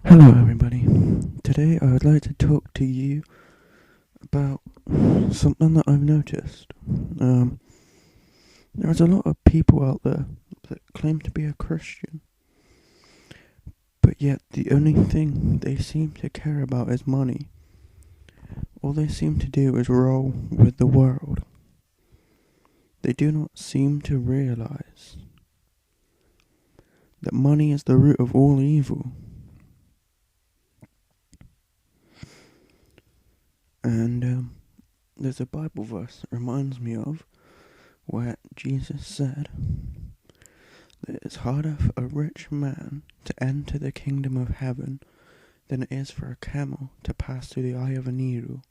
Hello, everybody. Today I would like to talk to you about something that I've noticed. There's a lot of people out there that claim to be a Christian, but yet the only thing they seem to care about is money. All they seem to do is roll with the world. They do not seem to realize that money is the root of all evil. And there's a Bible verse that reminds me of where Jesus said that it's harder for a rich man to enter the kingdom of heaven than it is for a camel to pass through the eye of a needle.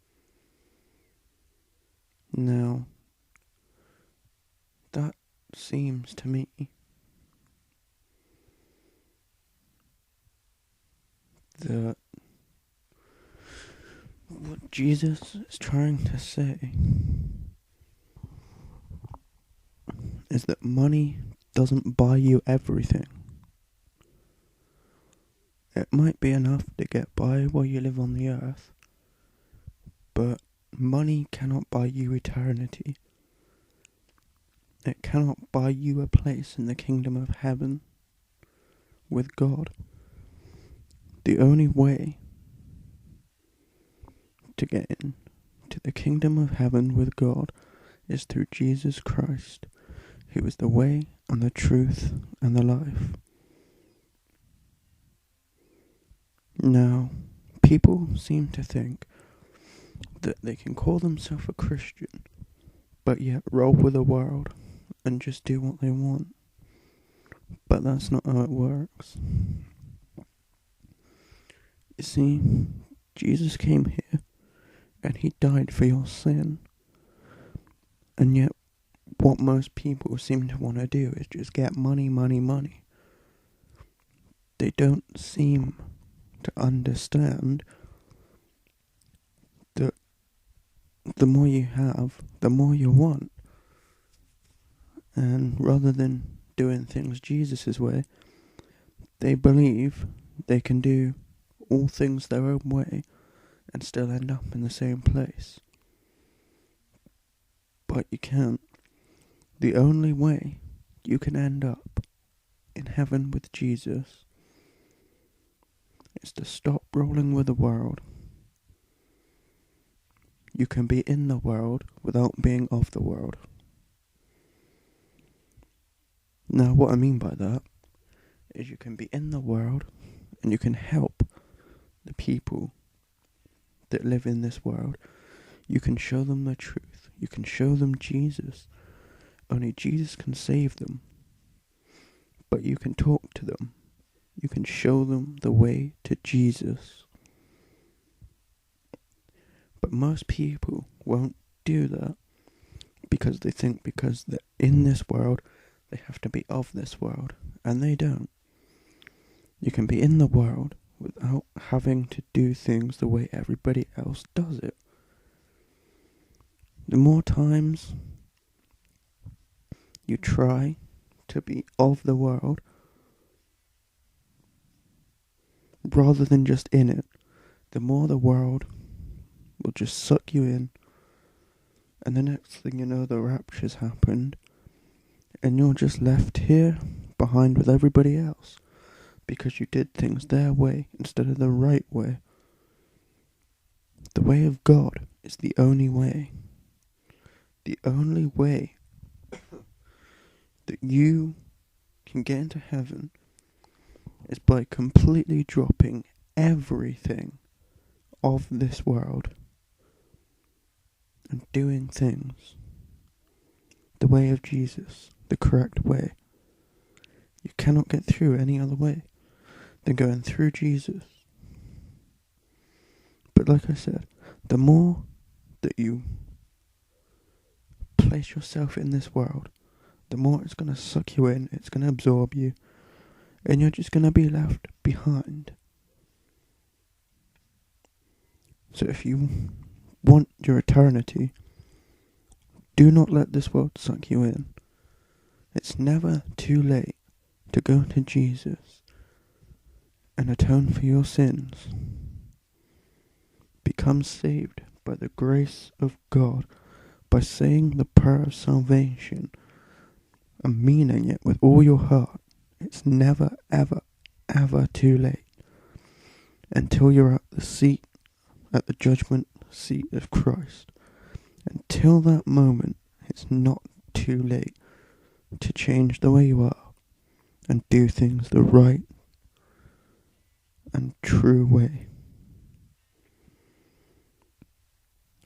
Now, that seems to me that what Jesus is trying to say is that money doesn't buy you everything. It might be enough to get by while you live on the earth, but money cannot buy you eternity. It cannot buy you a place in the kingdom of heaven with God. The only way to get in to the kingdom of heaven with God is through Jesus Christ, who is the way and the truth and the life. Now, people seem to think that they can call themselves a Christian, but yet roll with the world and just do what they want. But that's not how it works. You see, Jesus came here and he died for your sin. And yet, what most people seem to want to do is just get money, money, money. They don't seem to understand that the more you have, the more you want. And rather than doing things Jesus' way, they believe they can do all things their own way and still end up in the same place. But you can't. The only way you can end up in heaven with Jesus is to stop rolling with the world. You can be in the world without being of the world. Now, what I mean by that is you can be in the world and you can help the people that live in this world. You can show them the truth. You can show them Jesus. Only Jesus can save them. But you can talk to them. You can show them the way to Jesus. But most people won't do that because they think because they're in this world, they have to be of this world. And they don't. You can be in the world without having to do things the way everybody else does it. The more times you try to be of the world rather than just in it, the more the world will just suck you in. And the next thing you know, the rapture's happened and you're just left here behind with everybody else because you did things their way instead of the right way. The way of God is the only way. The only way that you can get into heaven is by completely dropping everything of this world and doing things the way of Jesus, the correct way. You cannot get through any other way than going through Jesus. But like I said, the more that you place yourself in this world, the more it's going to suck you in, it's going to absorb you, and you're just going to be left behind. So if you want your eternity, do not let this world suck you in. It's never too late to go to Jesus and atone for your sins. Become saved by the grace of God by saying the prayer of salvation and meaning it with all your heart. It's never, ever, ever too late until you're at the judgment seat of Christ. Until that moment, it's not too late to change the way you are and do things the right and true way.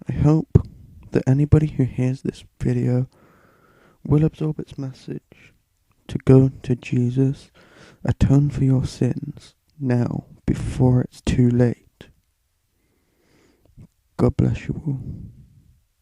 I hope that anybody who hears this video will absorb its message to go to Jesus, atone for your sins now before it's too late. God bless you all.